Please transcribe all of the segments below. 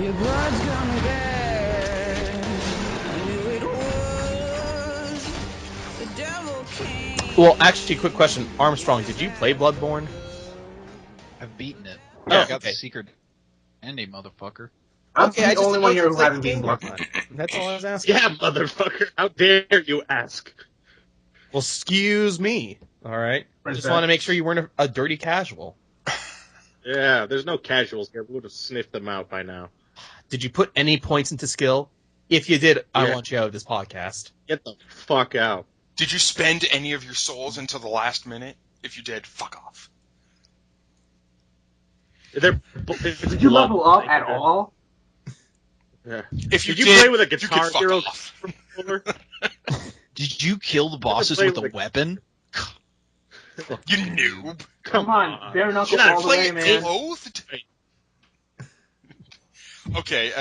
Your blood's coming back. I knew it was. The devil came. Well, actually, quick question. Armstrong, did you play Bloodborne? I've beaten it. Oh, Yeah, I got okay. the secret ending, motherfucker. I'm Okay, I the just only didn't one know here if who you hasn't played beaten the game Bloodborne. or not. That's all I was asking. Yeah, motherfucker. How dare you ask? Well, excuse me. All right. I just want to make sure you weren't a dirty casual. Yeah, there's no casuals here. We would have sniffed them out by now. Did you put any points into skill? If you did, I Yeah. want you out of this podcast. Get the fuck out. Did you spend any of your souls until the last minute? If you did, fuck off. Did you level up at all? Yeah. If you Did you did, play with a you could Guitar fuck Hero off. controller? Did you kill the bosses play with a with weapon? You noob. Come on, bare knuckle Should I all the play way, it man. clothed? Okay.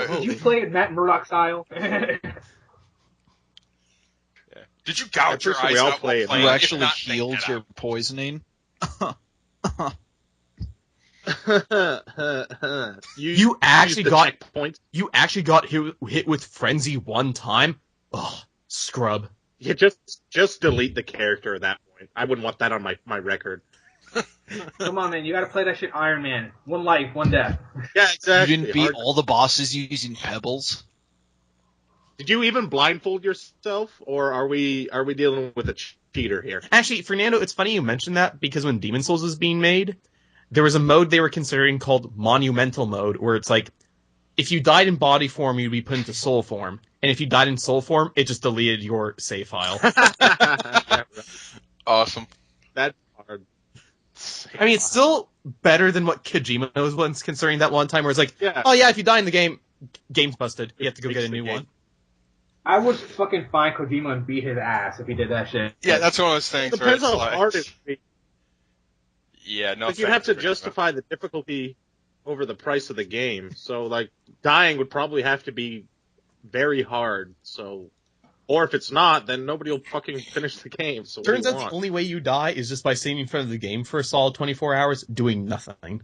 Did you play it Matt Murdock style? Did you gouge your Appreciate we eyes all out play while it. playing? You If actually not, then healed get your out. poisoning? You actually used the got checkpoints. you actually got hit with frenzy one time. Ugh, scrub. Yeah, just delete the character at that point. I wouldn't want that on my record. Come on, man, you gotta play that shit Iron Man. One life, one death. Yeah, exactly. You didn't beat all the bosses using pebbles? Did you even blindfold yourself, or are we dealing with a cheater here? Actually, Fernando, it's funny you mentioned that because when Demon Souls was being made, there was a mode they were considering called Monumental Mode, where it's like, if you died in body form, you'd be put into soul form. And if you died in soul form, it just deleted your save file. Awesome. That's hard. I mean, it's still better than what Kojima was once considering that one time, where it's like, Yeah. oh yeah, if you die in the game, game's busted. You have to go Fix get a the new game. one. I would fucking find Kojima and beat his ass if he did that shit. Yeah, that's one of those things. Depends where how it's like, hard it would be. Yeah, no. Like, you'd have thanks, to Christopher. justify the difficulty over the price of the game. So, like, dying would probably have to be very hard. So, or if it's not, then nobody will fucking finish the game. So, what do Turns you out want? the only way you die is just by sitting in front of the game for a solid 24 hours doing nothing.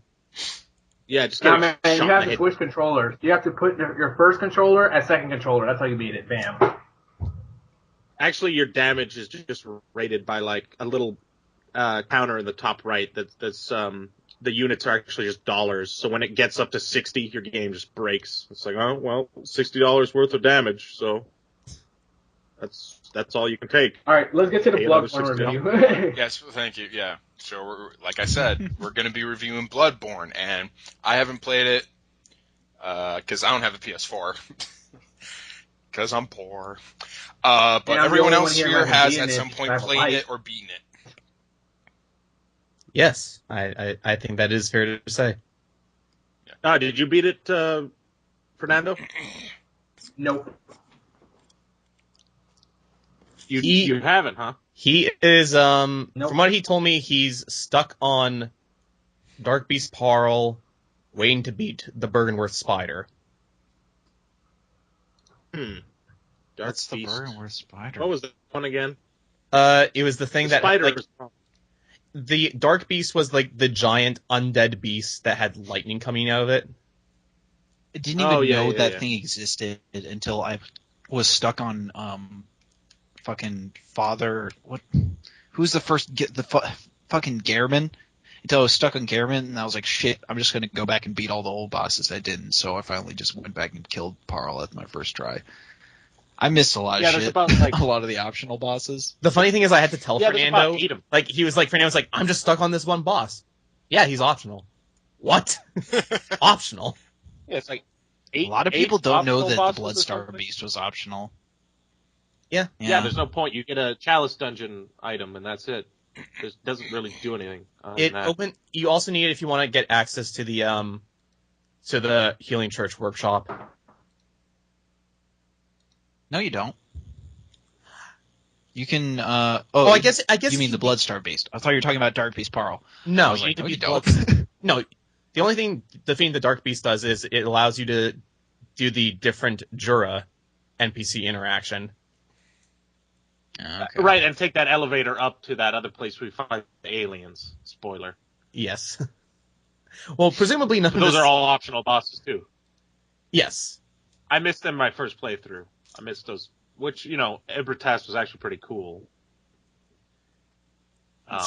Yeah, just Nah, get man, shot you in have the to head. switch controllers. You have to put your first controller as second controller. That's how you beat it. Bam. Actually, your damage is just rated by like a little counter in the top right. That's the units are actually just dollars. So when it gets up to 60, your game just breaks. It's like, oh well, $60 worth of damage. So that's all you can take. All right, let's get to the Pay another Bloodborne $60. review. Yes, thank you. Yeah. So, like I said, we're going to be reviewing Bloodborne, and I haven't played it because I don't have a PS4. Because I'm poor. But And I'm the everyone only else one here here who has hasn't at beaten some it, point I have a played life. it or beaten it. Yes, I think that is fair to say. Did you beat it, Fernando? Nope. You haven't, huh? He is, Nope. from what he told me, he's stuck on Dark Beast Parl, waiting to beat the Bergenworth Spider. Dark That's the Beast. Bergenworth spider. What was the one again? It was the thing The that, spider. like, the Dark Beast was like the giant undead beast that had lightning coming out of it. I didn't even know that yeah. thing existed until I was stuck on fucking Father. What? Who's the first? Fucking Gehrman. Until I was stuck on Gehrman, and I was like, shit, I'm just gonna go back and beat all the old bosses I didn't. So I finally just went back and killed Parl at my first try. I missed a lot of Yeah, shit. there's about, like- a lot of the optional bosses. The funny thing is, I had to tell Yeah, there's Fernando, about 8 of them. like, Fernando's like, I'm just stuck on this one boss. Yeah, he's optional. What? Optional? Yeah, it's like A lot of people don't know that the optional Bloodstar bosses or Beast was optional. Yeah. Yeah, there's no point. You get a chalice dungeon item, and that's it. It doesn't really do anything. You also need it if you want to get access to the Healing Church workshop. No, you don't. You can. I guess You mean the Bloodstar Beast? I thought you were talking about Dark Beast Parl. No, I was you like, need to no, be you don't. No, the only thing the Dark Beast does is it allows you to do the different Jura NPC interaction. Okay. Right, and take that elevator up to that other place we find the aliens. Spoiler. Yes. Well, presumably none of Those this, are all optional bosses too. Yes. I missed them my first playthrough. I missed those, which, Ember Test was actually pretty cool.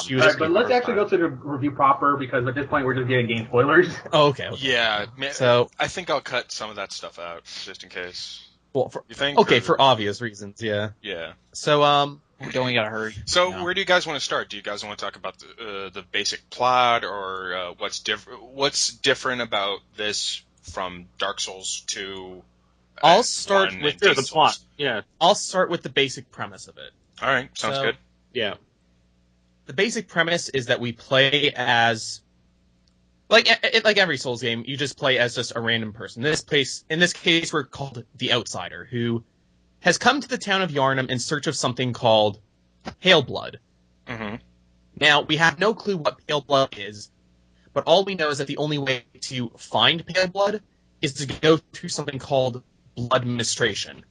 She was Alright, but let's actually go to the review proper, because at this point we're just getting game spoilers. Oh, okay. Yeah, man, So I think I'll cut some of that stuff out just in case. well, You think? okay, Or- for obvious reasons, yeah. Yeah. So Don't gotta hurry. So No. where do you guys want to start? Do you guys want to talk about the basic plot, or what's different about this from Dark Souls 2? I'll start 1 with and Sure, Demon the plot. Souls? Yeah. I'll start with the basic premise of it. All right, sounds So- good. Yeah. The basic premise is that we play as like every Souls game, you just play as just a random person. In this case, we're called the Outsider, who has come to the town of Yharnam in search of something called Pale Blood. Mm-hmm. Now, we have no clue what Pale Blood is, but all we know is that the only way to find Pale Blood is to go through something called blood administration.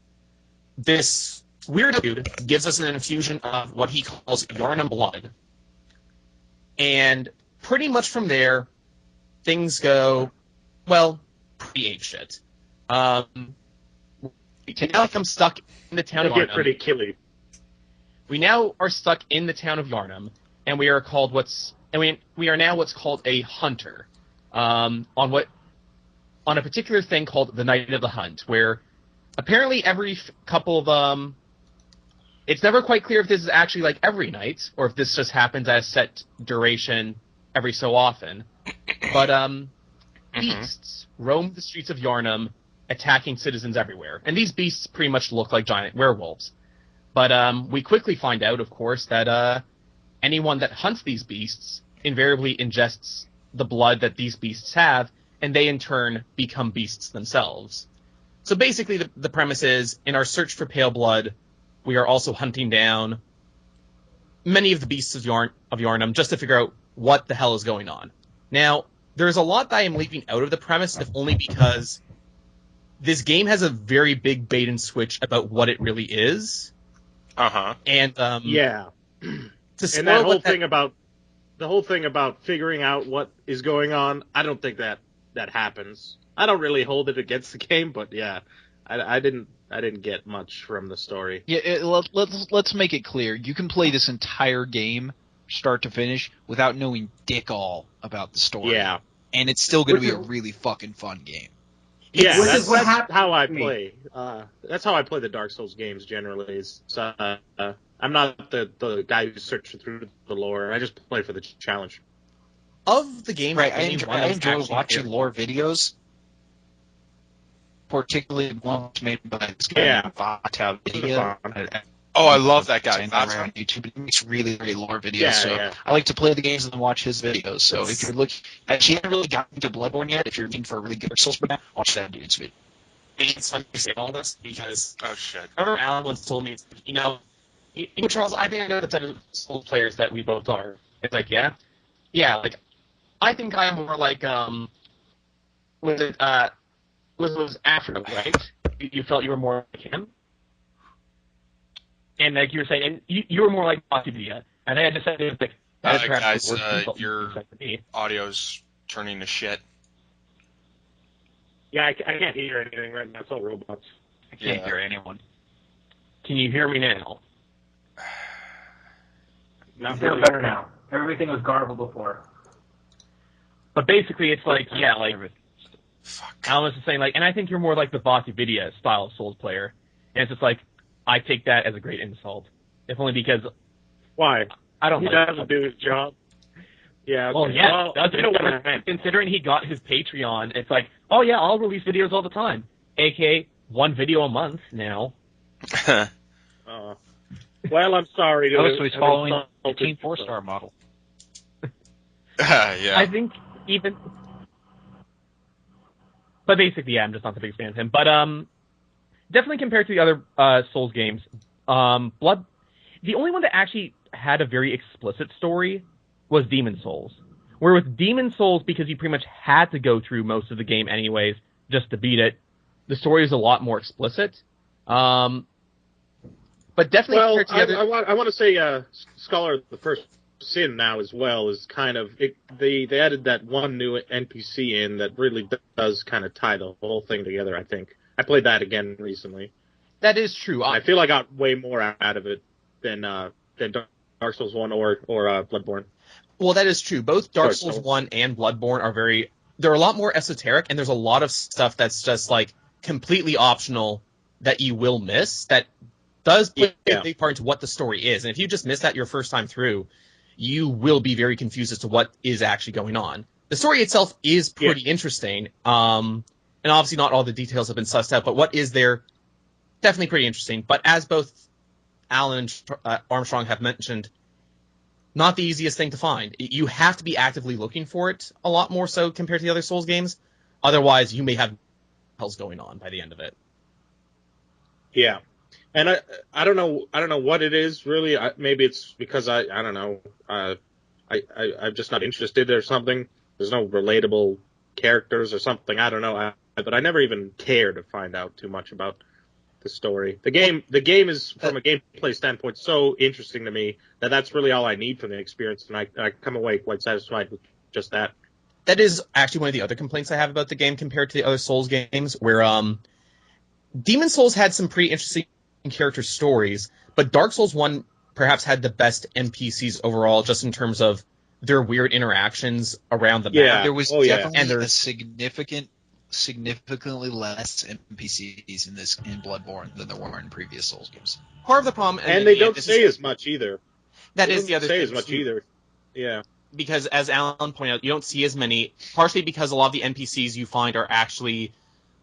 This weird dude gives us an infusion of what he calls Yharnam blood. And pretty much from there, things go, well, pretty apeshit. We can now become stuck in the town They of get Yharnam. pretty killy. We now are stuck in the town of Yharnam, and we are called we are now what's called a hunter, on a particular thing called the Night of the Hunt, where apparently every couple of it's never quite clear if this is actually like every night or if this just happens at a set duration every so often, but beasts roam the streets of Yharnam, attacking citizens everywhere, and these beasts pretty much look like giant werewolves. But we quickly find out, of course, that anyone that hunts these beasts invariably ingests the blood that these beasts have, and they in turn become beasts themselves. So basically the premise is, in our search for Pale Blood, we are also hunting down many of the beasts of Yharnam just to figure out what the hell is going on. Now, there's a lot that I am leaving out of the premise, if only because this game has a very big bait and switch about what it really is. Uh-huh. And Yeah. to spoil And that whole what thing about the whole thing about figuring out what is going on, I don't think that happens. I don't really hold it against the game, but yeah, I didn't get much from the story. Yeah, let's make it clear. You can play this entire game, start to finish, without knowing dick all about the story. Yeah. And it's still going to Which be a is- really fucking fun game. Yeah, Which that's, is what that's happened how I to me. play. That's how I play the Dark Souls games generally. Is I'm not the guy who's searching through the lore. I just play for the challenge. of the game, Right, the I only enjoy, one I that's enjoy actually watching fair- lore videos, particularly ones made by this guy Yeah. named Vata Video. Oh, I love that guy. I know That's on YouTube. He makes really great lore videos. Yeah, so yeah. I like to play the games and then watch his videos. So if you're looking, actually, haven't really gotten into Bloodborne yet. If you're looking for a really good Dark Souls game, watch that dude's video. It's funny to say all this because Oh shit. I remember Alan once told me, Charles, I think I know the type of Souls players that we both are. It's like, yeah, like I think I'm more like was Afro, right? You felt you were more like him, and like you were saying, and you were more like Batuvia, and I just said it was like that is perhaps Guys, the worst insult you your could say to me. audio's turning to shit. Yeah, I can't hear anything right now. It's all robots. I can't Yeah. hear anyone. Can you hear me now? Not I feel really. better now. Everything was garbled before. But basically, it's like, yeah, like Fuck. Alan was just saying, like, and I think you're more like the Batuvia style of Souls player, and it's just like I take that as a great insult, if only because Why? I don't He like. doesn't do his job. Yeah. Well, okay. yeah, Well, that's you know what I meant. considering he got his Patreon, it's like, oh yeah, I'll release videos all the time, aka one video a month now. Well, I'm sorry. To Oh, so he's have following the insulted Team you. 4-star model. Yeah. I think even, but basically, yeah, I'm just not the biggest fan of him. But definitely compared to the other Souls games, the only one that actually had a very explicit story was Demon Souls. Where with Demon Souls, because you pretty much had to go through most of the game anyways just to beat it, the story is a lot more explicit. But definitely Well, compared to the other. I want to say, Scholar, the first in now as well is kind of they added that one new NPC in that really does kind of tie the whole thing together. I think I played that again recently. That is true. I feel I got way more out of it than Dark Souls 1 or Bloodborne. Well, that is true. Both Dark Souls 1 and Bloodborne are they're a lot more esoteric, and there's a lot of stuff that's just, like, completely optional that you will miss that does play a big part into what the story is. And if you just miss that your first time through, you will be very confused as to what is actually going on. The story itself is pretty interesting, and obviously not all the details have been sussed out, but what is there, definitely pretty interesting. But as both Alan and Armstrong have mentioned, not the easiest thing to find. You have to be actively looking for it a lot more so compared to the other Souls games. Otherwise, you may have hell's going on by the end of it. Yeah, and I don't know what it is really. Maybe it's because I don't know. I'm just not interested or something. There's no relatable characters or something. I don't know. But I never even cared to find out too much about the story. The game is, from a gameplay standpoint, so interesting to me that's really all I need from the experience, and I come away quite satisfied with just that. That is actually one of the other complaints I have about the game compared to the other Souls games, where Demon Souls had some pretty interesting character stories, but Dark Souls 1 perhaps had the best NPCs overall, just in terms of their weird interactions around the map. Yeah. There was And definitely a significantly less NPCs in Bloodborne than there were in previous Souls games. Part of the problem, and they don't say as much either. That is the other thing. They don't say as much either. Yeah. Because, as Alan pointed out, you don't see as many, partially because a lot of the NPCs you find are actually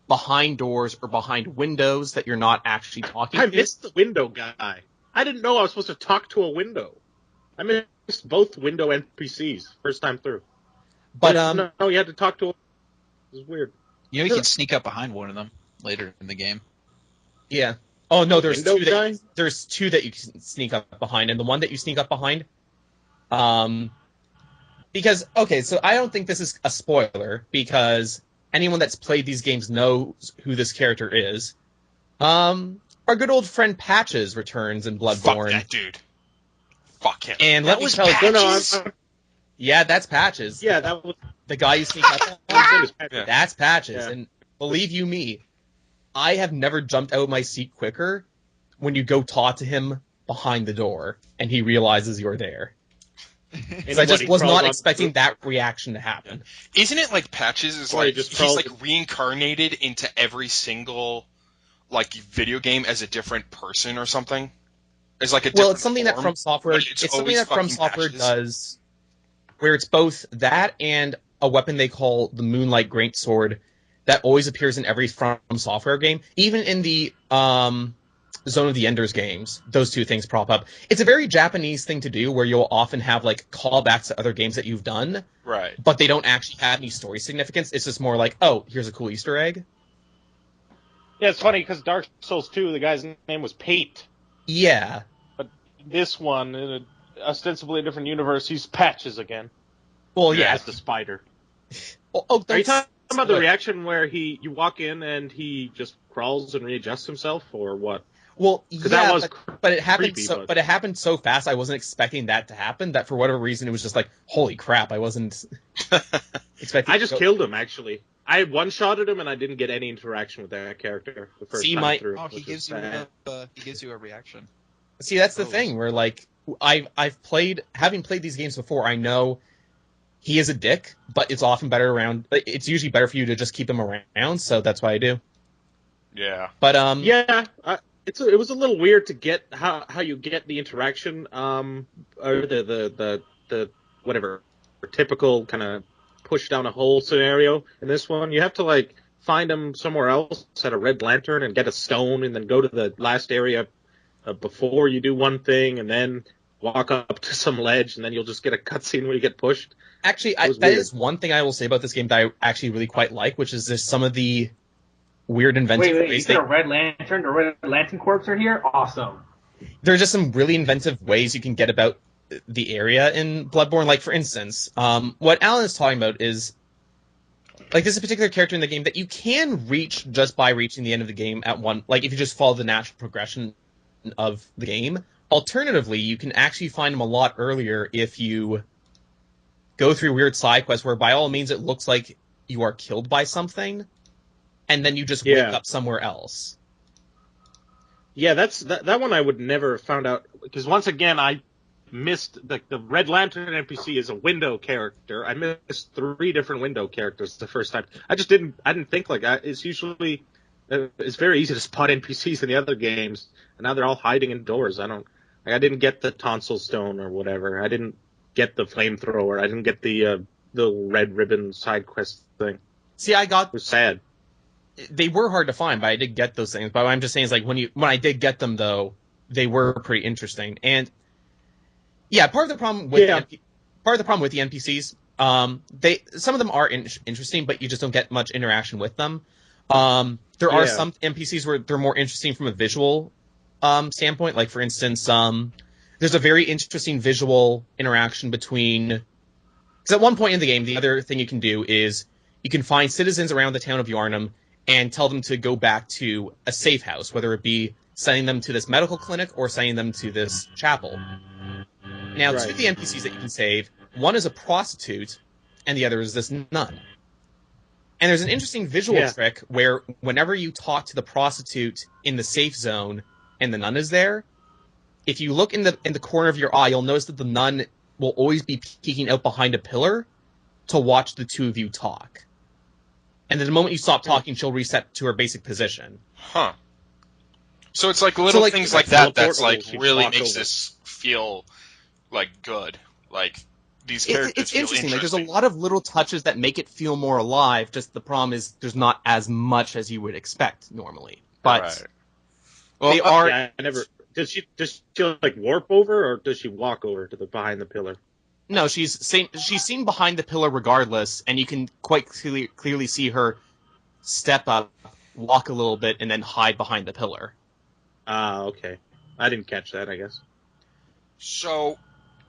behind doors or behind windows that you're not actually talking to. I missed the window guy. I didn't know I was supposed to talk to a window. I missed both window NPCs first time through. But no, you had to talk to a... It was weird. You know, you can sneak up behind one of them later in the game. Yeah. Oh, no, there's Window two guy? there's two that you can sneak up behind, and the one that you sneak up behind, because, okay, so I don't think this is a spoiler, because anyone that's played these games knows who this character is. Our good old friend Patches returns in Bloodborne. Fuck that dude. Fuck him. And That let me was tell you, Patches? yeah, that's Patches. Yeah, that was... The guy you sneak up on, Yeah. that's Patches. Yeah. And believe you me, I have never jumped out of my seat quicker when you go talk to him behind the door and he realizes you're there. Because I just was not expecting that reaction to happen. Isn't it like Patches is Or he like just he's crawls- like reincarnated into every single like video game as a different person or something? It's like a different It's something that form, From Software but it's it's something always that From fucking Software Patches. does, where it's both that and a weapon they call the Moonlight Greatsword that always appears in every From Software game, even in the Zone of the Enders games. Those two things prop up. It's a very Japanese thing to do, where you'll often have like callbacks to other games that you've done, Right. but they don't actually have any story significance. It's just more like, oh, here's a cool Easter egg. Yeah, it's funny, because Dark Souls 2, the guy's name was Pate. Yeah. This one, in a ostensibly a different universe, he's Patches again. Well, Yeah, yeah. As the spider. Oh, Are you that's- talking about the reaction where you walk in and he just crawls and readjusts himself, or what? Well, Because yeah, that was but it happened creepy, but it happened so fast. I wasn't expecting that to happen. That for whatever reason, it was just like, holy crap! I wasn't expecting. I just killed him, actually. I one-shotted him, and I didn't get any interaction with that character the first See, time through. Oh, he which gives is you sad. a reaction. See, that's the Oh. thing where like having played these games before, I know he is a dick, but it's often better around. It's usually better for you to just keep him around, so that's what I do. Yeah. But Yeah, it was a little weird to get how you get the interaction, or the whatever typical kind of push down a hole scenario. In this one, you have to like find him somewhere else at a red lantern and get a stone, and then go to the last area before you do one thing, and then walk up to some ledge, and then you'll just get a cutscene where you get pushed. actually, It was that weird. is one thing I will say about this game that I actually really quite like, which is there's some of the weird inventive Wait, you ways said a red lantern? The red lantern corps are here? Awesome. there are just some really inventive ways you can get about the area in Bloodborne. Like, for instance, what Alan is talking about is, like, there's a particular character in the game that you can reach just by reaching the end of the game at one, like, if you just follow the natural progression of the game. Alternatively, you can actually find them a lot earlier if you go through weird side quests where by all means it looks like you are killed by something, and then you just wake up somewhere else. Yeah, that one I would never have found out, because once again I missed the Red Lantern NPC is a window character. I missed 3 different window characters the first time. I didn't think like that. It's usually it's very easy to spot NPCs in the other games, and now they're all hiding indoors. I didn't get the tonsil stone or whatever. I didn't get the flamethrower. I didn't get the red ribbon side quest thing. See, It was sad. They were hard to find, but I did get those things. But what I'm just saying is, like, when I did get them, though, they were pretty interesting. And yeah, part of the problem with the NPCs, some of them are interesting, but you just don't get much interaction with them. There are some NPCs where they're more interesting from a visual standpoint. Like, for instance, there's a very interesting visual interaction between... Because at one point in the game, the other thing you can do is you can find citizens around the town of Yharnam and tell them to go back to a safe house, whether it be sending them to this medical clinic or sending them to this chapel. Now, two of the NPCs that you can save, one is a prostitute, and the other is this nun. And there's an interesting visual trick where whenever you talk to the prostitute in the safe zone and the nun is there, if you look in the corner of your eye, you'll notice that the nun will always be peeking out behind a pillar to watch the two of you talk. And then the moment you stop talking, she'll reset to her basic position. Huh. So it's like little things like that that's like really makes this feel like good. Like these characters it's feel interesting. Like, there's a lot of little touches that make it feel more alive. Just the problem is there's not as much as you would expect normally. But well, they are. Yeah, I never. Does she like warp over, or does she walk over to the behind the pillar? No, she's seen behind the pillar regardless, and you can quite clearly see her step up, walk a little bit, and then hide behind the pillar. Ah, okay. I didn't catch that, I guess. So,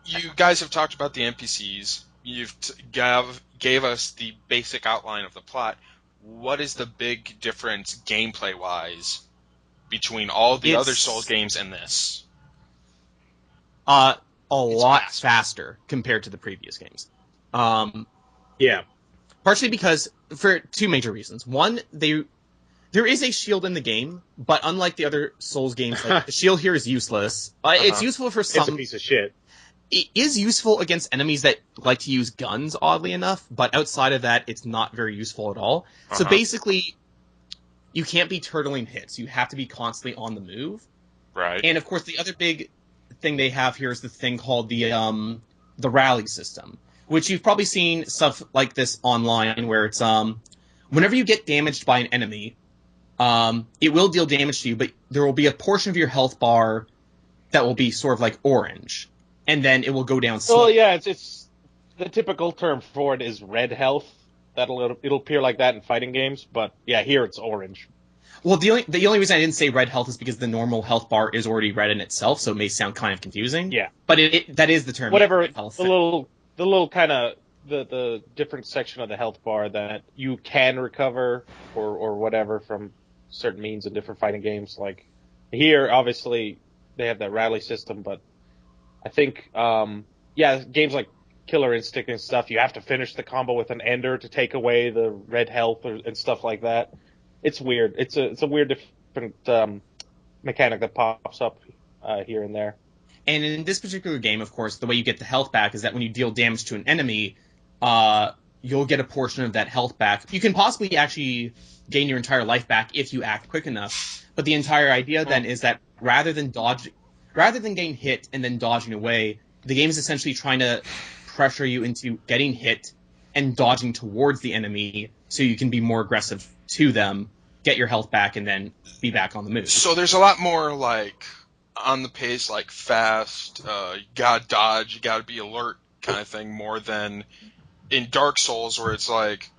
you guys have talked about the NPCs. You've gave us the basic outline of the plot. What is the big difference gameplay-wise between all the other Souls games and this? A lot faster compared to the previous games. Yeah. Partially because, for 2 major reasons. One, there is a shield in the game, but unlike the other Souls games, like, the shield here is useless. It's useful for some... It's a piece of shit. It is useful against enemies that like to use guns, oddly enough, but outside of that, it's not very useful at all. So basically, you can't be turtling hits. You have to be constantly on the move. Right. And of course, the other big thing they have here is the thing called the rally system, which you've probably seen stuff like this online, where it's whenever you get damaged by an enemy, it will deal damage to you, but there will be a portion of your health bar that will be sort of like orange, and then it will go down slowly. Well, yeah, it's the typical term for it is red health. It'll appear like that in fighting games, but yeah, here it's orange. Well, the only reason I didn't say red health is because the normal health bar is already red in itself, so it may sound kind of confusing. Yeah, but that is the term. Whatever. Health. The little kind of the different section of the health bar that you can recover or whatever from certain means in different fighting games. Like here, obviously they have that rally system, but I think games like Killer Instinct and stuff, you have to finish the combo with an ender to take away the red health and stuff like that. It's weird. It's a weird different mechanic that pops up here and there. And in this particular game, of course, the way you get the health back is that when you deal damage to an enemy, you'll get a portion of that health back. You can possibly actually gain your entire life back if you act quick enough. But the entire idea then is that rather than getting hit and then dodging away, the game is essentially trying to pressure you into getting hit and dodging towards the enemy so you can be more aggressive to them, get your health back, and then be back on the move. So there's a lot more, like, on the pace, like, fast, you gotta dodge, you gotta be alert kind of thing, more than in Dark Souls, where it's like...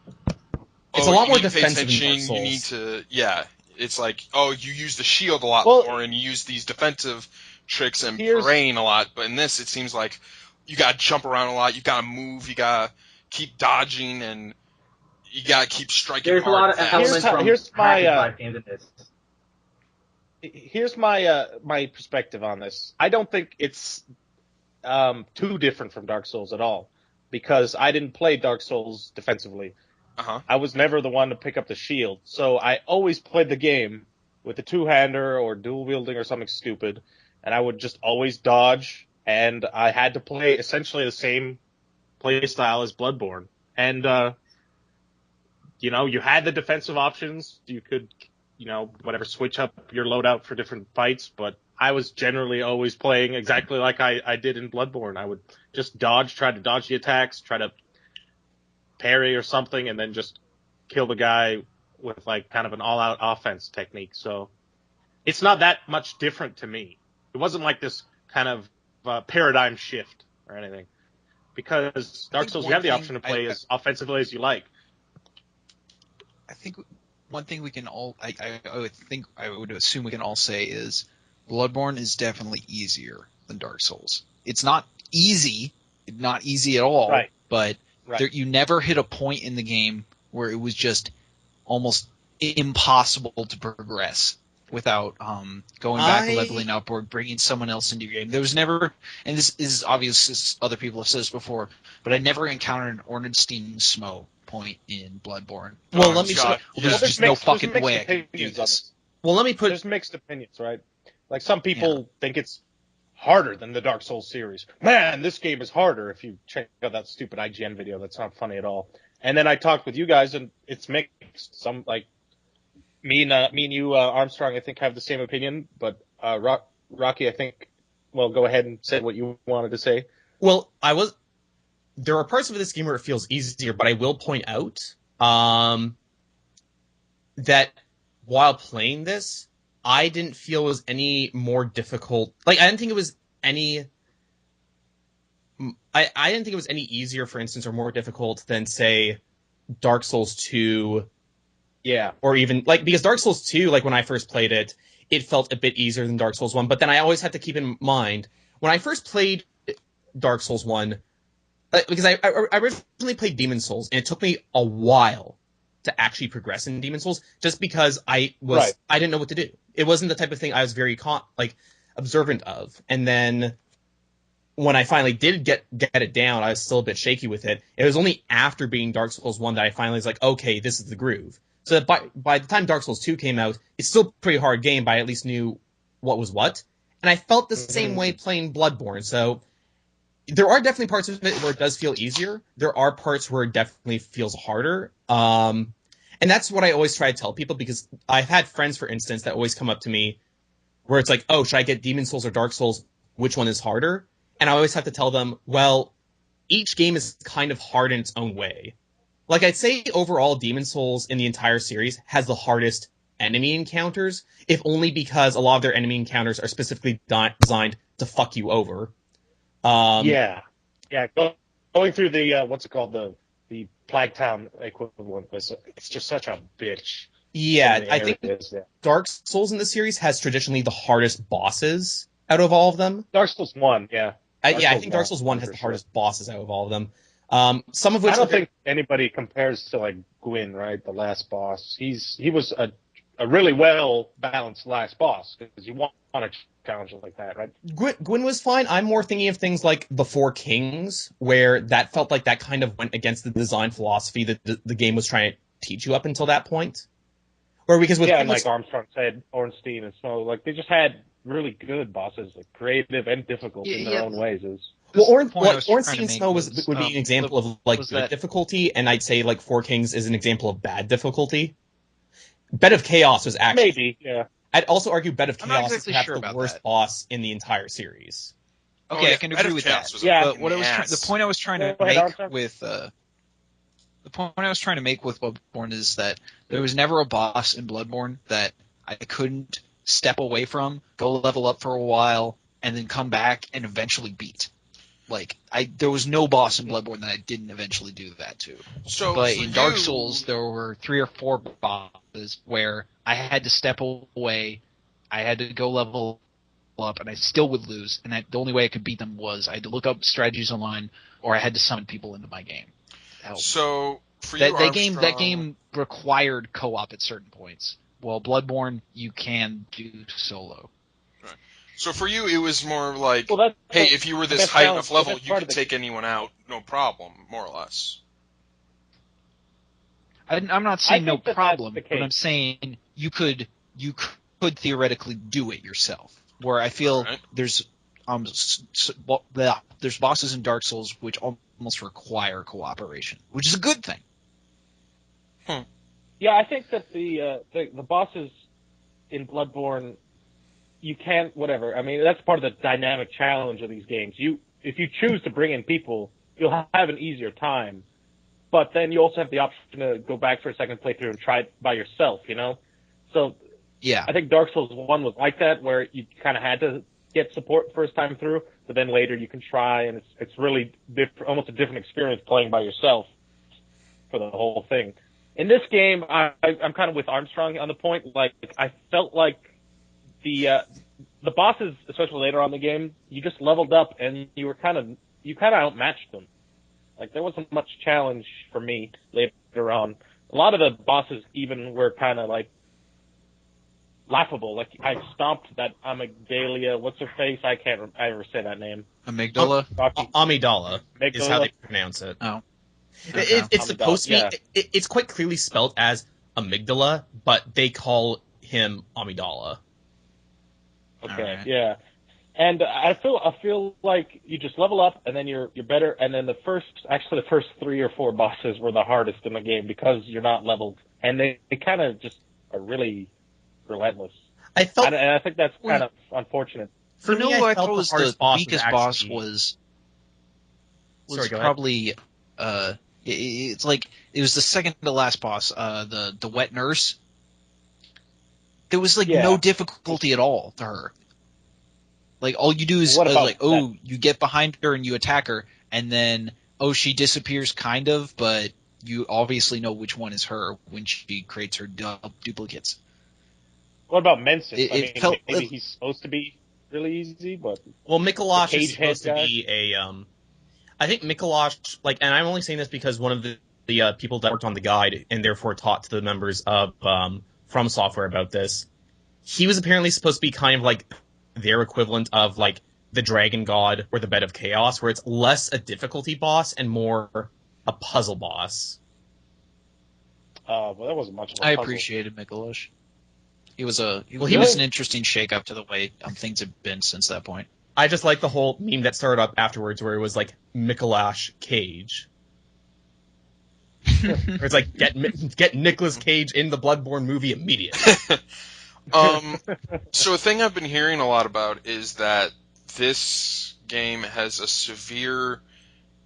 It's a lot more defensive in Dark Souls. You need to... Yeah, it's like, you use the shield a lot more, and you use these defensive tricks and brain a lot, but in this, it seems like you gotta jump around a lot, you gotta move, you gotta keep dodging, and you gotta keep striking There's hard. a lot of elements from here's my Happy Life games in this. here's my my perspective on this. I don't think it's too different from Dark Souls at all, because I didn't play Dark Souls defensively. Uh-huh. I was never the one to pick up the shield, so I always played the game with a two-hander or dual wielding or something stupid, and I would just always dodge, and I had to play essentially the same play style as Bloodborne. And you had the defensive options. You could, whatever, switch up your loadout for different fights, but I was generally always playing exactly like I did in Bloodborne. I would just try to dodge the attacks, try to parry or something, and then just kill the guy with like kind of an all-out offense technique. So it's not that much different to me. It wasn't like this kind of paradigm shift or anything, because Dark Souls, you have the option to play as offensively as you like. I think one thing we can all, I would assume we can all say is Bloodborne is definitely easier than Dark Souls. It's not easy at all, Right. but Right. you never hit a point in the game where it was just almost impossible to progress without going back and leveling up or bringing someone else into your game. There was never, and this is obvious, as other people have said this before, but I never encountered an Ornstein Smo point in Bloodborne. Well, let me. There's just no fucking way I could do this. Well, let me put. There's mixed opinions, right? Like, some people think it's harder than the Dark Souls series. Man, this game is harder. If you check out that stupid IGN video, that's not funny at all. And then I talked with you guys, and it's mixed. Some, like, me and you, Armstrong, I think, have the same opinion, but Rocci, I think, well, go ahead and say what you wanted to say. Well, there are parts of this game where it feels easier, but I will point out that while playing this, I didn't feel it was any more difficult. Like, I didn't think it was any... I didn't think it was any easier, for instance, or more difficult than, say, Dark Souls 2. Yeah. Or even, like, because Dark Souls 2, like, when I first played it, it felt a bit easier than Dark Souls 1. But then I always had to keep in mind, when I first played Dark Souls 1, because I originally played Demon Souls, and it took me a while to actually progress in Demon Souls, just because I didn't know what to do. It wasn't the type of thing I was very observant of. And then when I finally did get it down, I was still a bit shaky with it. It was only after beating Dark Souls 1 that I finally was like, okay, this is the groove. So that by the time Dark Souls 2 came out, it's still a pretty hard game, but I at least knew what was what. And I felt the same way playing Bloodborne. So there are definitely parts of it where it does feel easier. There are parts where it definitely feels harder. And that's what I always try to tell people, because I've had friends, for instance, that always come up to me where it's like, oh, should I get Demon Souls or Dark Souls? Which one is harder? And I always have to tell them, well, each game is kind of hard in its own way. Like, I'd say overall, Demon Souls in the entire series has the hardest enemy encounters, if only because a lot of their enemy encounters are specifically designed to fuck you over. Yeah. Going through the, what's it called, the Plague Town equivalent, it's just such a bitch. Yeah, I think Dark Souls in this series has traditionally the hardest bosses out of all of them. Dark Souls 1, yeah. I think Dark Souls 1 has the hardest bosses out of all of them. Some of which I don't think anybody compares to, like, Gwyn, right? The last boss. He was a really well balanced last boss, because you want a challenge like that, right? Gwyn was fine. I'm more thinking of things like the Four Kings, where that felt like that kind of went against the design philosophy that the game was trying to teach you up until that point. Or because with and like Armstrong said, Ornstein and Snow, like, they just had really good bosses, like creative and difficult in their own ways. Well, Ornstein and Snow would be an example of like good difficulty, and I'd say like Four Kings is an example of bad difficulty. Bed of Chaos was actually maybe, yeah. I'd also argue Bed of Chaos is perhaps sure the worst boss in the entire series. Okay, I can agree with that. Yeah, but what the point I was trying to make with Bloodborne is that there was never a boss in Bloodborne that I couldn't step away from, go level up for a while, and then come back and eventually beat. Like, there was no boss in Bloodborne that I didn't eventually do that to. But in Dark Souls, there were 3 or 4 bosses where I had to step away, I had to go level up, and I still would lose. And the only way I could beat them was I had to look up strategies online, or I had to summon people into my game. So for you, that game required co-op at certain points. Well, Bloodborne you can do solo. So for you, it was more like, Well, hey, if you were this that's high challenge- enough level, that's you part could of the- take anyone out, no problem, more or less. I'm not saying no think that that's problem, the but case. I'm saying you could theoretically do it yourself. Where I feel Alright. there's there's bosses in Dark Souls which almost require cooperation, which is a good thing. Yeah, I think that the bosses in Bloodborne, you can't whatever. I mean, that's part of the dynamic challenge of these games. If you choose to bring in people, you'll have an easier time. But then you also have the option to go back for a second playthrough and try it by yourself, you know? So Yeah, I think Dark Souls 1 was like that, where you kind of had to get support first time through, but then later you can try, and it's really almost a different experience playing by yourself for the whole thing. In this game, I'm kind of with Armstrong on the point. Like, I felt like the bosses, especially later on in the game, you just leveled up and you kind of outmatched them. Like, there wasn't much challenge for me later on. A lot of the bosses even were kind of like laughable. Like, I stomped that Amygdalia, what's her face? I can't ever say that name. amygdala. Rocky. Amygdala is how Amygdala? they pronounce it. Oh. It's supposed to be. Yeah. It's quite clearly spelled as amygdala, but they call him Amygdala. Okay, Alright. yeah. And I feel like you just level up and then you're better. And then the first 3 or 4 bosses were the hardest in the game because you're not leveled, and they kind of just are really relentless. I felt And I think that's kind of unfortunate. for You know me, who I I felt thought the was hardest the boss weakest was boss actually- was Sorry, go ahead. probably it's like it was the second to last boss, the wet nurse. There was like Yeah. no difficulty at all to her. Like all you do is What about like, oh, you get behind her and you attack her, and then she disappears kind of, but you obviously know which one is her when she creates her duplicates. What about Mensis? It felt- maybe he's supposed to be really easy, but Well, Mikolash The is cage head supposed to guy? be a. I think Mikolash, and I'm only saying this because one of the people that worked on the guide and therefore taught to the members of From Software about this, he was apparently supposed to be kind of like their equivalent of like the Dragon God or the Bed of Chaos, where it's less a difficulty boss and more a puzzle boss. well, that wasn't much of a I puzzle. appreciated Mikolash. He was he was was- an interesting shake up to the way things have been since that point. I just like the whole meme that started up afterwards where it was like Mikolash Cage. Where it's like, get Nicolas Cage in the Bloodborne movie immediately. So a thing I've been hearing a lot about is that this game has a severe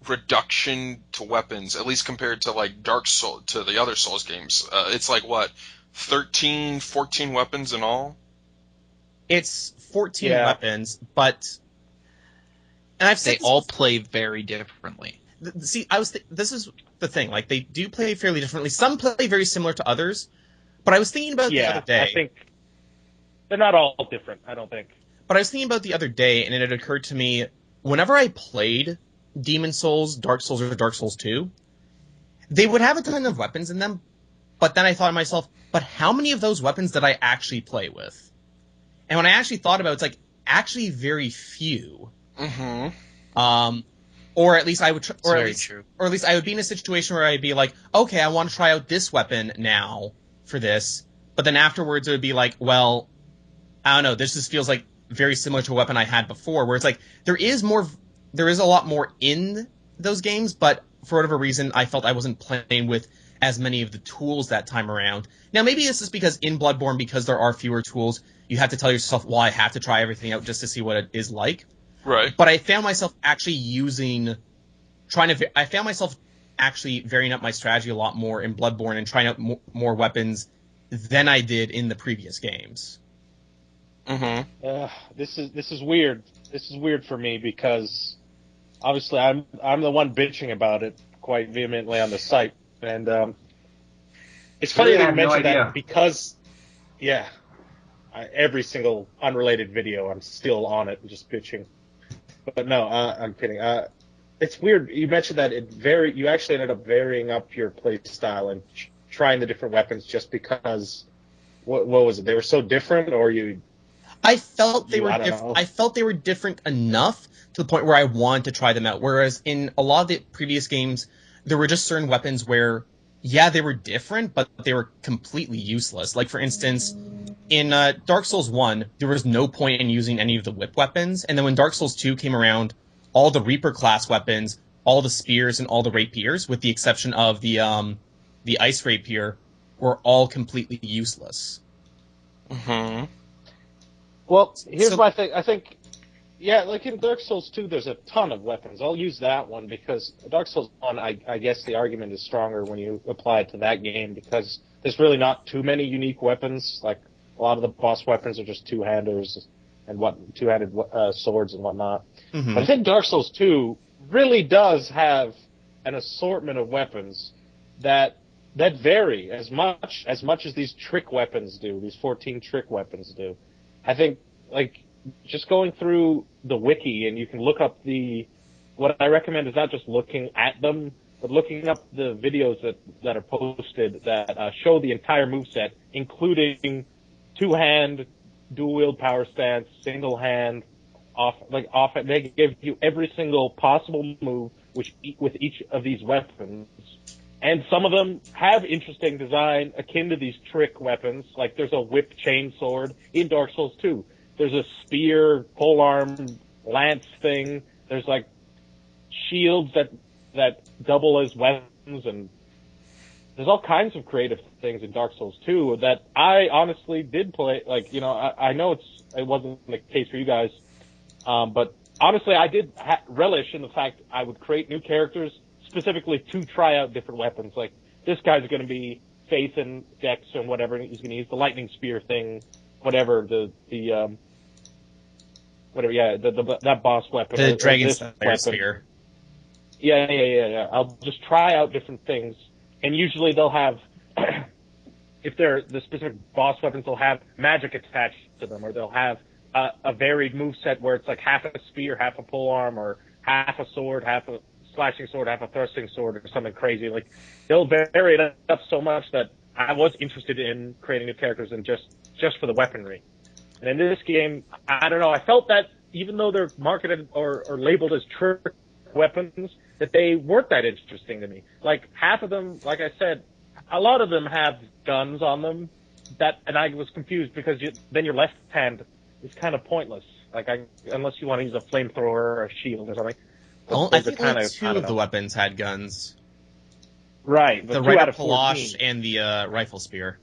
reduction to weapons, at least compared to like Dark Soul to the other Souls games. It's like what, 13, 14 weapons in all? It's 14 Yeah. weapons, but and I've They said this all play very differently. see, this is the thing. Like they do play fairly differently. Some play very similar to others, but I was thinking about the Yeah, other day. I think they're not all different. I don't think. But I was thinking about the other day, and it had occurred to me whenever I played Demon Souls, Dark Souls, or Dark Souls 2, they would have a ton of weapons in them. But then I thought to myself, but how many of those weapons did I actually play with? And when I actually thought about it, it's like actually very few. Mm-hmm. Or at least I would, True. or at least I would be in a situation where I'd be like, okay, I want to try out this weapon now for this, but then afterwards it would be like, well, I don't know, this just feels like very similar to a weapon I had before, where it's like there is a lot more in those games, but for whatever reason I felt I wasn't playing with as many of the tools that time around. Now maybe this is because in Bloodborne, because there are fewer tools, you have to tell yourself, well, I have to try everything out just to see what it is like. Right. But I found myself actually I found myself actually varying up my strategy a lot more in Bloodborne and trying out more weapons than I did in the previous games. Mm-hmm. This is weird. This is weird for me because obviously I'm the one bitching about it quite vehemently on the site, and it's funny Really, I that you have no mentioned idea. that because every single unrelated video I'm still on it and just bitching. But no, I'm kidding. It's weird. You mentioned that you actually ended up varying up your play style and trying the different weapons just because what was it? They were so different, or you? I felt they were I don't different. know. I felt they were different enough to the point where I wanted to try them out. Whereas in a lot of the previous games, there were just certain weapons where, yeah, they were different, but they were completely useless. Like for instance, in Dark Souls 1, there was no point in using any of the whip weapons, and then when Dark Souls 2 came around, all the Reaper class weapons, all the spears and all the rapiers, with the exception of the ice rapier, were all completely useless. Mm-hmm. Well, here's So- my thing. I think, yeah, like in Dark Souls 2, there's a ton of weapons. I'll use that one because Dark Souls 1, I guess the argument is stronger when you apply it to that game because there's really not too many unique weapons. Like, a lot of the boss weapons are just two-handers and two-handed swords and whatnot. Mhm. But I think Dark Souls 2 really does have an assortment of weapons that vary as much as these trick weapons do, these 14 trick weapons do. I think, like, just going through the wiki, and you can look up what I recommend is not just looking at them, but looking up the videos that are posted that show the entire moveset, including two-hand, dual-wield power stance, single-hand, off. They give you every single possible move with each of these weapons. And some of them have interesting design akin to these trick weapons. Like there's a whip chain sword in Dark Souls 2. There's a spear, polearm, lance thing. There's like shields that double as weapons, and there's all kinds of creative things in Dark Souls 2 that I honestly did play. Like, you know, I know it wasn't the case for you guys, but honestly, I did relish in the fact I would create new characters specifically to try out different weapons. Like, this guy's going to be Faith and Dex and whatever. He's going to use the lightning spear thing, whatever, that boss weapon. The or Dragon this Slayer weapon. spear. Yeah. I'll just try out different things. And usually they'll have, if they're the specific boss weapons, they'll have magic attached to them, or they'll have a varied moveset where it's like half a spear, half a polearm, or half a sword, half a slashing sword, half a thrusting sword, or something crazy. Like, they'll vary it up so much that I was interested in creating new characters and just for the weaponry. And in this game, I don't know, I felt that even though they're marketed or labeled as trick weapons, that they weren't that interesting to me. Like, half of them, like I said, a lot of them have guns on them, and I was confused because then your left hand is kind of pointless. Like, unless you want to use a flamethrower or a shield or something. I think only two of the weapons had guns. Right. The two out Rite of of Palash 14. and the rifle spear.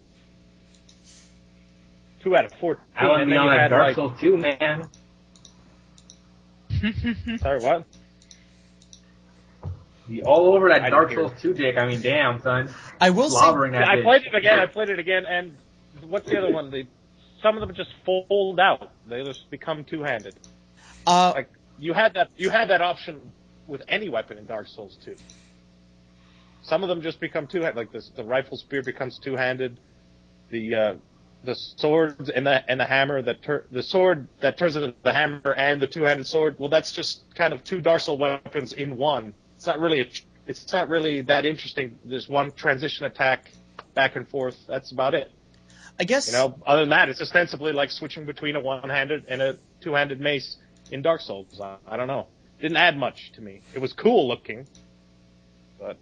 2 out of 14. I want to and be then on you that had, Dark like, Souls 2, man. Sorry, what? Be all over that I Dark didn't hear. Souls 2 dick. I mean, damn, son. I will say, Slobbering that I bitch. played it again, and what's the other one? Some of them just fold out. They just become two-handed. Like, you had that option with any weapon in Dark Souls 2. Some of them just become two-handed. Like the rifle spear becomes two-handed. The swords and the hammer the sword that turns into the hammer and the two-handed sword. Well, that's just kind of two Dark Souls weapons in one. It's not really that interesting. There's one transition attack back and forth. That's about it. I guess, You know, other than that, it's ostensibly like switching between a one-handed and a two-handed mace in Dark Souls. I don't know. Didn't add much to me. It was cool looking, but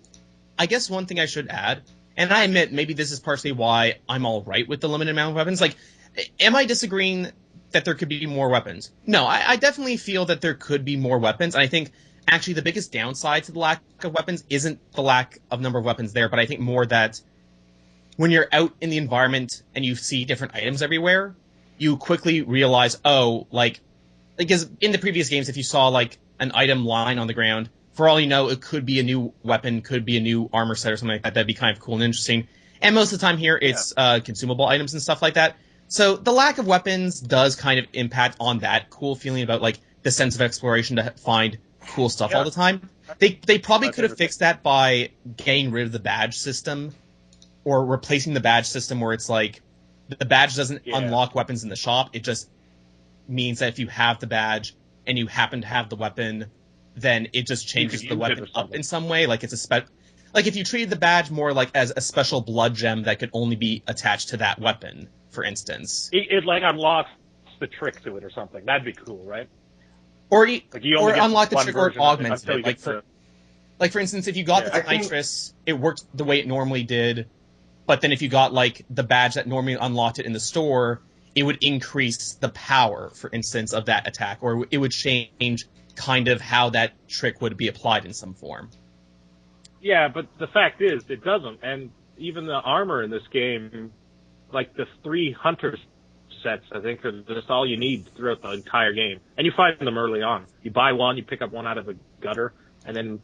I guess one thing I should add, and I admit maybe this is partially why I'm all right with the limited amount of weapons. Like, am I disagreeing that there could be more weapons? No, I definitely feel that there could be more weapons. And I think actually the biggest downside to the lack of weapons isn't the lack of number of weapons there, but I think more that when you're out in the environment and you see different items everywhere, you quickly realize, because in the previous games, if you saw like an item lying on the ground, for all you know, it could be a new weapon, could be a new armor set or something like that. That'd be kind of cool and interesting. And most of the time here, it's consumable items and stuff like that. So the lack of weapons does kind of impact on that cool feeling about like the sense of exploration to find cool stuff all the time. They probably could have fixed that by getting rid of the badge system or replacing the badge system where it's like the badge doesn't unlock weapons in the shop. It just means that if you have the badge and you happen to have the weapon, then it just changes the weapon up in some way. Like it's like if you treated the badge more like as a special blood gem that could only be attached to that weapon, for instance. It like unlocks the trick to it or something. That'd be cool, right? Or Like you only or get unlock the one trick or version of it augment until you it. Like get for instance, if you got Yeah, the nitrous, it worked the way it normally did. But then if you got like the badge that normally unlocked it in the store, it would increase the power, for instance, of that attack, or it would change kind of how that trick would be applied in some form. Yeah, but the fact is, it doesn't. And even the armor in this game, like the 3 hunter sets, I think, are just all you need throughout the entire game. And you find them early on. You buy one, you pick up one out of the gutter, and then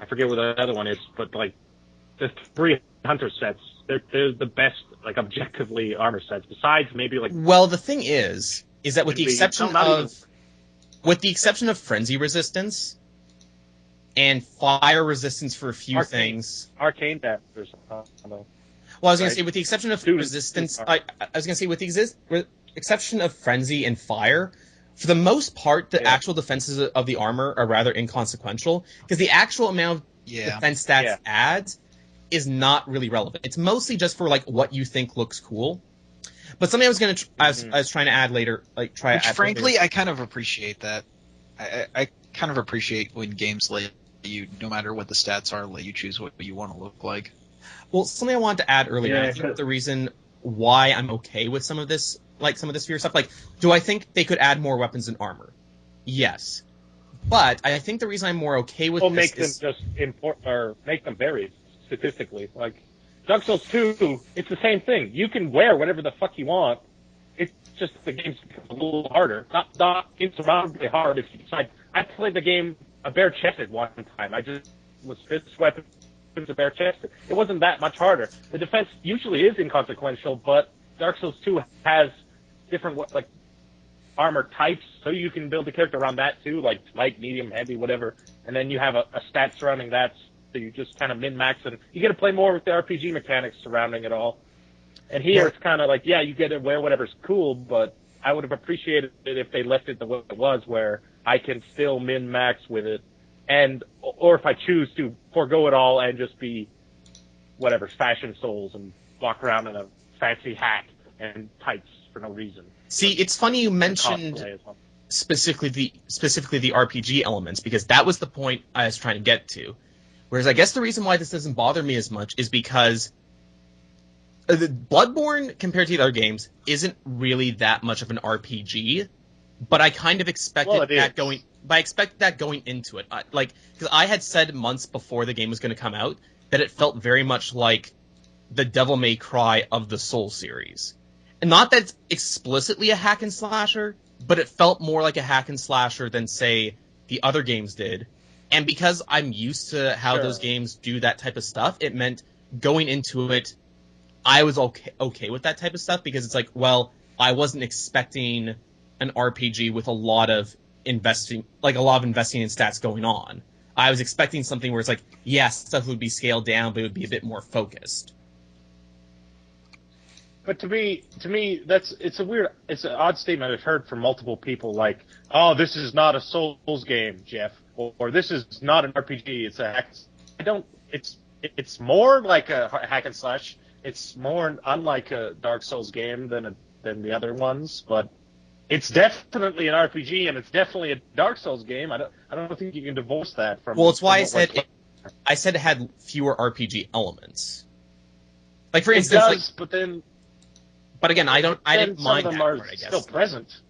I forget what the other one is, but like the 3 hunter sets, they're the best, like objectively armor sets. Besides maybe like. Well, the thing is that with the exception of frenzy resistance and fire resistance for a few things, arcane damage or something. Well, I was going to say, with the exception of resistance, I was going to say, with the exception of frenzy and fire, for the most part, the actual defenses of the armor are rather inconsequential, because the actual amount of defense stats adds is not really relevant. It's mostly just for like what you think looks cool. But something I was going to, I was trying to add later, like try. Which, frankly, I kind of appreciate that. I kind of appreciate when games let you, no matter what the stats are, let you choose what you want to look like. Well, something I wanted to add earlier, I think the reason why I'm okay with some of this fear stuff, like, do I think they could add more weapons and armor? Yes. But I think the reason I'm more okay with this make them just make them varied statistically. Like, Dark Souls 2, it's the same thing. You can wear whatever the fuck you want. It's just the game's a little harder. Not insurmountably hard if you decide. I played the game bare-chested one time. I just was fist weapon to bare-chested. It wasn't that much harder. The defense usually is inconsequential, but Dark Souls 2 has different like armor types, so you can build a character around that too, like light, medium, heavy, whatever. And then you have a stat surrounding that, so you just kind of min-max, and you get to play more with the RPG mechanics surrounding it all. And here it's kind of like, you get to wear whatever's cool, but I would have appreciated it if they left it the way it was, where I can still min-max with it, or if I choose to forego it all and just be whatever, Fashion Souls, and walk around in a fancy hat and tights for no reason. See, it's funny you mentioned specifically the RPG elements, because that was the point I was trying to get to. Whereas I guess the reason why this doesn't bother me as much is because the Bloodborne, compared to the other games, isn't really that much of an RPG. But I kind of expected that going. But I expected that going into it, because I had said months before the game was going to come out that it felt very much like the Devil May Cry of the Soul series, and not that it's explicitly a hack and slasher, but it felt more like a hack and slasher than, say, the other games did. And because I'm used to how those games do that type of stuff, it meant going into it, I was okay with that type of stuff, because it's like, well, I wasn't expecting an RPG with a lot of investing in stats going on. I was expecting something where it's like, stuff would be scaled down, but it would be a bit more focused. But to me, it's an odd statement I've heard from multiple people, like, oh, this is not a Souls game, Jeff, or this is not an RPG, it's a hack. It's more like a hack and slash. It's more unlike a Dark Souls game than the other ones, but it's definitely an RPG, and it's definitely a Dark Souls game. I don't think you can divorce that from. Well, it's why I said it had fewer RPG elements. Like, for instance, it does, but again, I didn't mind that part, I guess. Still present.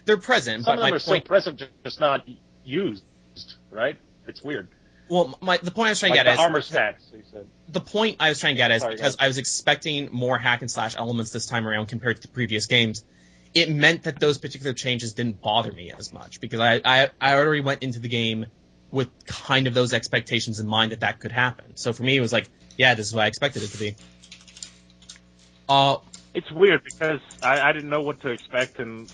They're present, some but of them my are still present, just not used, right? It's weird. Well, the point I was trying to get at is armor stats. You said. The point I was trying to get at is because I was expecting more hack and slash elements this time around compared to the previous games. It meant that those particular changes didn't bother me as much, because I already went into the game with kind of those expectations in mind that could happen. So for me, it was like, this is what I expected it to be. It's weird because I didn't know what to expect, and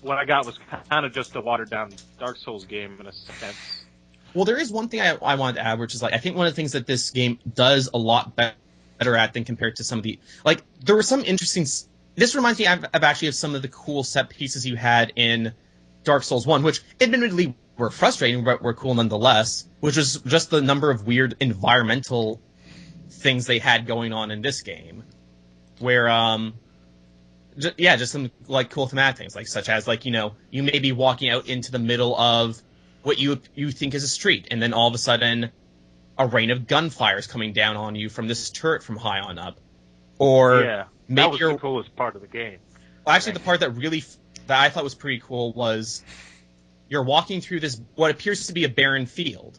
what I got was kind of just a watered down Dark Souls game in a sense. Well, there is one thing I wanted to add, which is, like, I think one of the things that this game does a lot better at than compared to some of the, like, there were some interesting. This reminds me of actually of some of the cool set pieces you had in Dark Souls 1, which admittedly were frustrating, but were cool nonetheless, which was just the number of weird environmental things they had going on in this game. Where, just some like cool thematic things, like such as like you may be walking out into the middle of what you think is a street, and then all of a sudden a rain of gunfire is coming down on you from this turret from high on up, or Yeah, maybe that was the coolest part of the game. Well, actually, the part that I thought was pretty cool was you're walking through this what appears to be a barren field,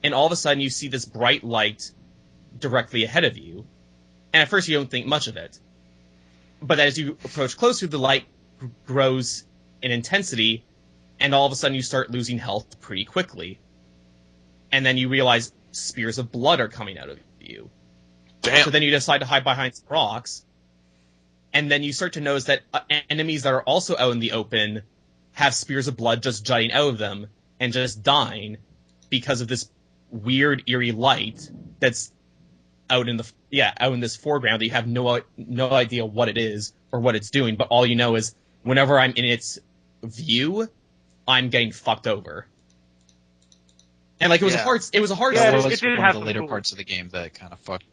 and all of a sudden you see this bright light directly ahead of you, and at first you don't think much of it, but as you approach closer, the light grows in intensity, and all of a sudden you start losing health pretty quickly, and then you realize spears of blood are coming out of you. Damn. So then you decide to hide behind some rocks, and then you start to notice that enemies that are also out in the open have spears of blood just jutting out of them and just dying because of this weird, eerie light that's out in this foreground that you have no idea what it is or what it's doing, but all you know is whenever I'm in its view, I'm getting fucked over. And like it was a hard. Yeah, it it was did one have of the some later cool- parts of the game that kind of fucked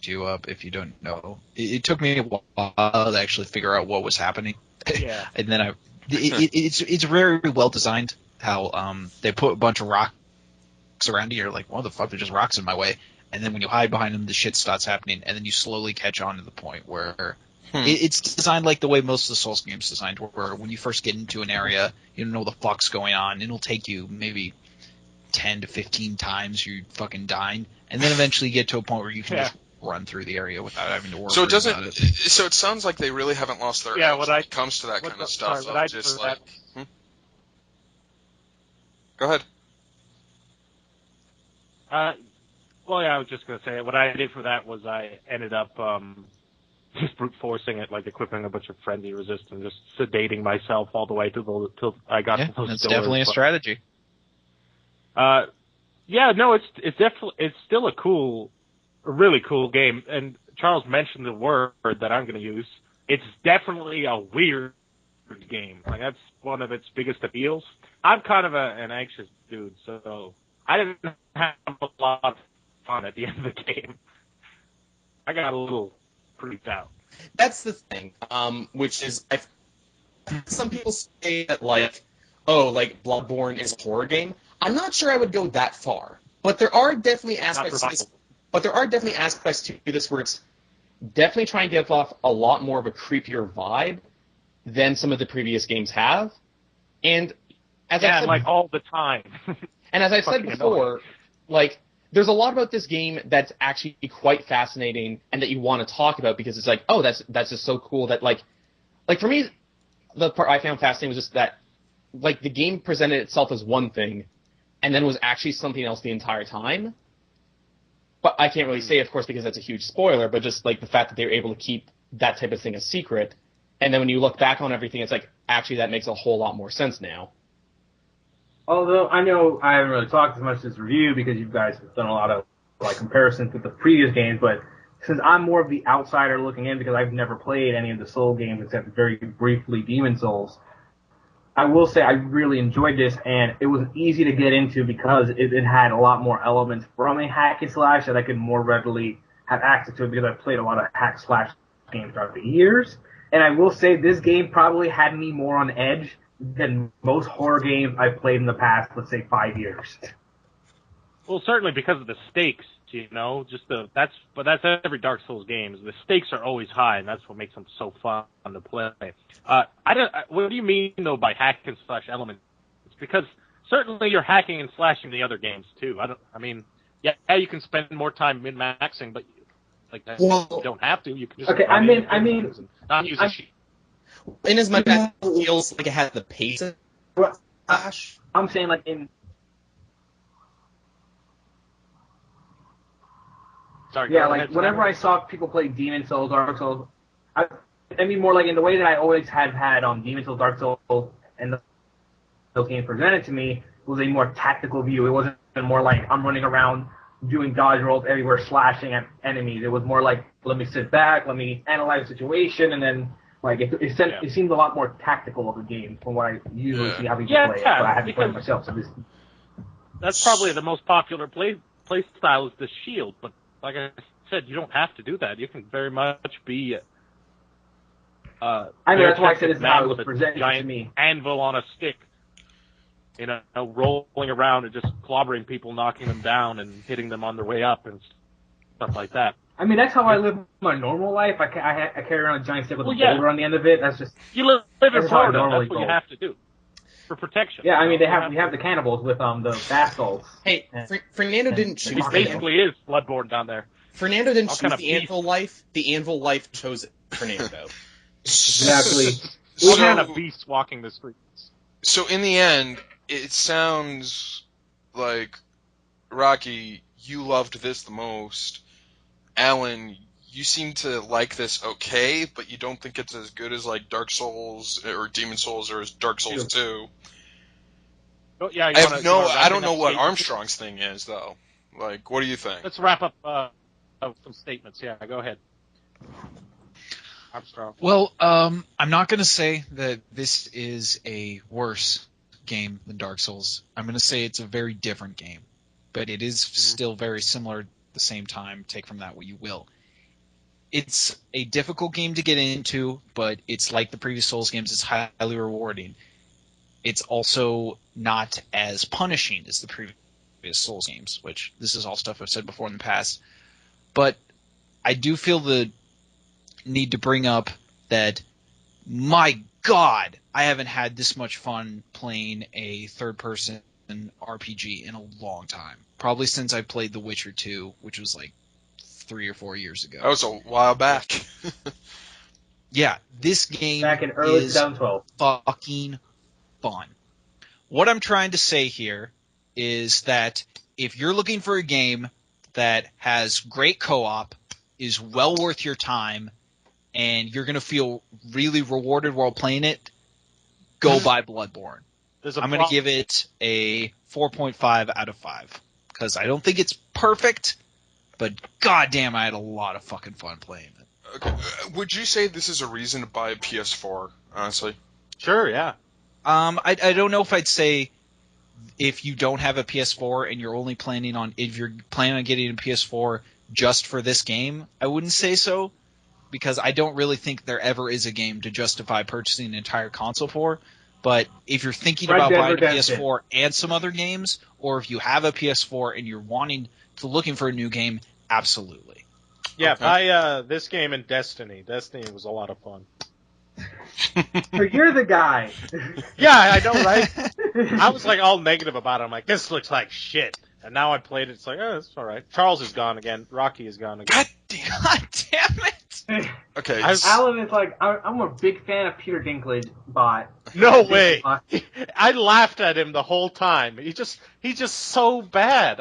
you up if you don't know. It took me a while to actually figure out what was happening. Yeah. And then it's very well designed how they put a bunch of rocks around you. You're like, what the fuck? There's just rocks in my way. And then when you hide behind them, the shit starts happening, and then you slowly catch on to the point where it's designed like the way most of the Souls games designed, where when you first get into an area, you don't know what the fuck's going on. It'll take you maybe 10 to 15 times you're fucking dying, and then eventually you get to a point where you can just run through the area without having to worry So it doesn't. about it. So it sounds like they really haven't lost their edge when it comes to that kind of stuff. What I Just did like, go ahead. Well, yeah, I was just gonna say what I did for that was I ended up just brute forcing it, like equipping a bunch of frenzy resist and just sedating myself all the way till I got to those That's doors. definitely a strategy. Yeah, no, it's definitely still a really cool game. And Charles mentioned the word that I'm going to use. It's definitely a weird game. Like that's one of its biggest appeals. I'm kind of an anxious dude, so I didn't have a lot of fun at the end of the game. I got a little freaked out. That's the thing, which is some people say that like Bloodborne is a horror game. I'm not sure I would go that far, but there are definitely aspects to this. But there are definitely aspects to this where it's definitely trying to give off a lot more of a creepier vibe than some of the previous games have. And as I said, like all the time. And as I've said before, like there's a lot about this game that's actually quite fascinating and that you want to talk about because it's like, oh, that's just so cool that like for me, the part I found fascinating was just that like the game presented itself as one thing and then was actually something else the entire time. But I can't really say, of course, because that's a huge spoiler, but just like the fact that they were able to keep that type of thing a secret. And then when you look back on everything, it's like, actually, that makes a whole lot more sense now. Although I know I haven't really talked as much this review because you guys have done a lot of like comparisons with the previous games, but since I'm more of the outsider looking in because I've never played any of the Soul games except very briefly Demon Souls, I will say I really enjoyed this, and it was easy to get into because it had a lot more elements from a hack and slash that I could more readily have access to because I've played a lot of hack slash games throughout the years. And I will say this game probably had me more on edge than most horror games I've played in the past, let's say 5 years. Well, certainly because of the stakes, you know, that's every Dark Souls game. The stakes are always high, and that's what makes them so fun to play. What do you mean though by hack and slash elements? It's because certainly you're hacking and slashing the other games too. Yeah, you can spend more time min-maxing, but like you don't have to. You can just not use a sheet. In as much as it feels like it has the pace of slash. I'm saying like in. Sorry, yeah, like whenever I saw people play Demon Souls, Dark Souls, I mean more like in the way that I always have had on Demon Souls, Dark Souls, and those games presented to me was a more tactical view. It wasn't more like I'm running around doing dodge rolls everywhere, slashing at enemies. It was more like let me sit back, let me analyze the situation, and then like it seemed a lot more tactical of a game from what I usually see how people play it. But I haven't played it myself, so that's probably the most popular play style is the shield, but like I said, you don't have to do that. You can very much be I know, that's why I said it's how it was with a presented to giant me. anvil on a stick, rolling around and just clobbering people, knocking them down and hitting them on their way up and stuff like that. I mean, that's how I live my normal life. I carry around a giant stick with a boulder on the end of it. That's just... You live in how I Florida, normally that's what you roll. have to do. For protection. Yeah, I mean, we have the cannibals with the bastards. Hey, Fernando didn't choose It the basically is Bloodborne down there. Fernando didn't All choose kind of the anvil life. The anvil life chose Fernando. Exactly. All So, kind of beasts walking the streets. so in the end, it sounds like, Rocky, you loved this the most. Alan, you seem to like this okay, but you don't think it's as good as like Dark Souls or Demon Souls or as Dark Souls 2. Oh, yeah, I don't know what Armstrong's thing is though. Like, what do you think? Let's wrap up some statements. Yeah, go ahead. Armstrong. Well, I'm not going to say that this is a worse game than Dark Souls. I'm going to say it's a very different game, but it is still very similar at the same time. Take from that what you will. It's a difficult game to get into, but it's like the previous Souls games. It's highly rewarding. It's also not as punishing as the previous Souls games, which this is all stuff I've said before in the past. But I do feel the need to bring up that, my God, I haven't had this much fun playing a third-person RPG in a long time. Probably since I played The Witcher 2, which was like 3 or 4 years ago. That was a while back. Yeah, this game Back in early is 2012. fucking fun. What I'm trying to say here is that if you're looking for a game that has great co-op, is well worth your time, and you're going to feel really rewarded while playing it, go buy Bloodborne. I'm going to give it a 4.5 out of 5. Because I don't think it's perfect, but goddamn, I had a lot of fucking fun playing it. Okay. Would you say this is a reason to buy a PS4, honestly? Sure, yeah. I don't know if I'd say if you don't have a PS4 and you're only planning on getting a PS4 just for this game, I wouldn't say so, because I don't really think there ever is a game to justify purchasing an entire console for. But if you're thinking about buying a PS4 and some other games, or if you have a PS4 and you're looking for a new game, absolutely. Yeah, buy this game and Destiny. Destiny was a lot of fun. So you're the guy. Yeah, I know, right? I was like all negative about it. I'm like, this looks like shit. And now I played it. It's like, oh, it's all right. Charles is gone again. Rocky is gone again. God damn it! Okay. Alan is like, I'm a big fan of Peter Dinklage bot. No way. I laughed at him the whole time. He's just so bad.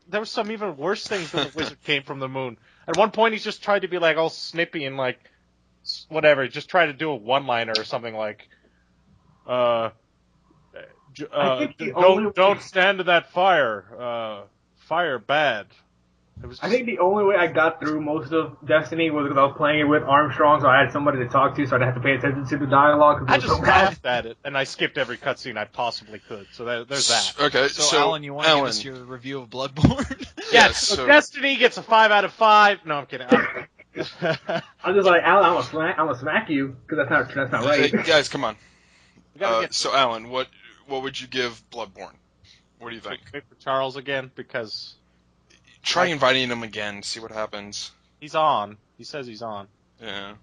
There was some even worse things when the wizard came from the moon. At one point, he just tried to be like all snippy and like, whatever. Just try to do a one-liner or something like, don't stand to that fire. Fire bad. I think the only way I got through most of Destiny was because I was playing it with Armstrong, so I had somebody to talk to, so I didn't have to pay attention to the dialogue. I just laughed at it, and I skipped every cutscene I possibly could. So there's that. Okay, so Alan, you want to give us your review of Bloodborne? Yes. So Destiny gets a 5 out of 5. No, I'm kidding. I'm just like, Alan, I'm gonna smack you because that's not right. Hey, guys, come on. So Alan, what would you give Bloodborne? What do you think? Wait for Charles again, because try inviting him again. See what happens. He's on. He says he's on. Yeah.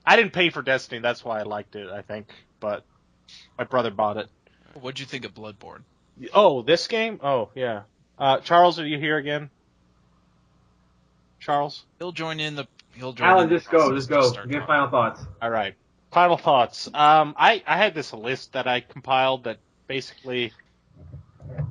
I didn't pay for Destiny. That's why I liked it, I think. But my brother bought it. What'd you think of Bloodborne? Oh, this game? Oh, yeah. Charles, are you here again? Charles? He'll join in. Alan, just go. Give final thoughts. All right. Final thoughts. I had this list that I compiled that basically,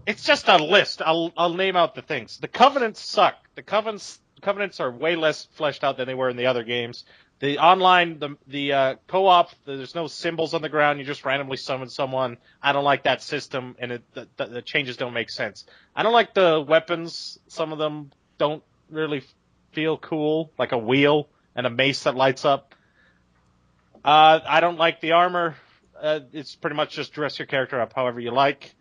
it's just a list. I'll name out the things. The Covenants suck. The Covenants are way less fleshed out than they were in the other games. The online, the co-op, there's no symbols on the ground. You just randomly summon someone. I don't like that system, and the changes don't make sense. I don't like the weapons. Some of them don't really feel cool, like a wheel and a mace that lights up. I don't like the armor. It's pretty much just dress your character up however you like.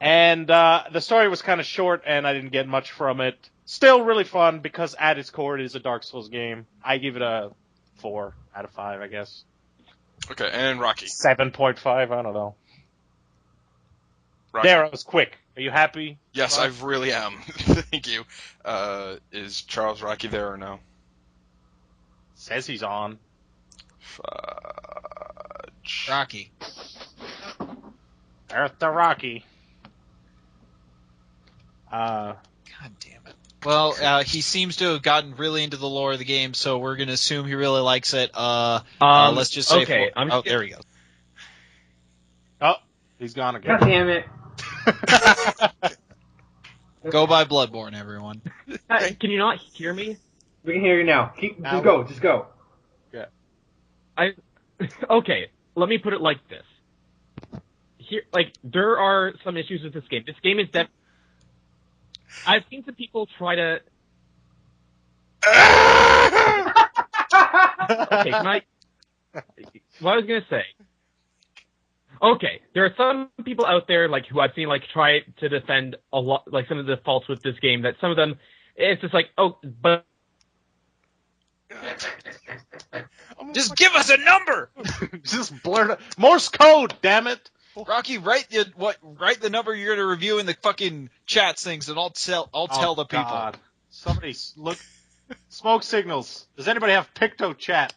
And the story was kind of short, and I didn't get much from it. Still really fun, because at its core it is a Dark Souls game. I give it a 4 out of 5, I guess. Okay, and Rocky. 7.5, I don't know. Rocky. There, I was quick. Are you happy? Yes, Rock? I really am. Thank you. Is Charles Rocky there or no? Says he's on. Fudge. Rocky. There's the Rocky. God damn it. Well, he seems to have gotten really into the lore of the game, so we're going to assume he really likes it. Let's just say... okay, there we go. Oh, he's gone again. God damn it. Go buy Bloodborne, everyone. Can you not hear me? We can hear you now. Just go. Okay, let me put it like this. Here, there are some issues with this game. This game is I've seen some people try to. Okay, can I? What I was gonna say. Okay, there are some people out there who I've seen try to defend a lot, some of the faults with this game. That some of them, it's just but. Just give us a number! Just blur it. Morse code, damn it! Rocky, write the number you're going to review in the fucking chat things, and I'll tell the people. God. Somebody look. Smoke signals. Does anybody have Picto chat?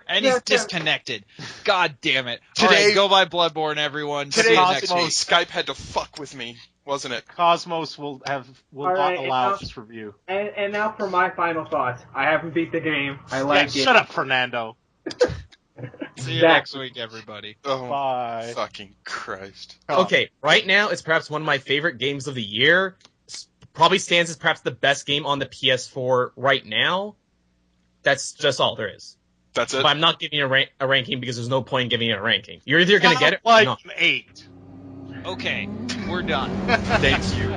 And he's disconnected. God damn it! Today- All right, go buy Bloodborne, everyone. See Today, you next week. Skype had to fuck with me, wasn't it? Cosmos will not right, allow and this review. And now for my final thoughts. I haven't beat the game. I like it. Shut up, Fernando. See you next week, everybody. Oh, Bye. fucking Christ. Okay, right now it's perhaps one of my favorite games of the year. Probably stands as perhaps the best game on the PS4 right now. That's just all there is. That's it? But I'm not giving it a ranking because there's no point in giving it a ranking. You're either going to get it or like not. an 8. Okay, we're done. Thank you.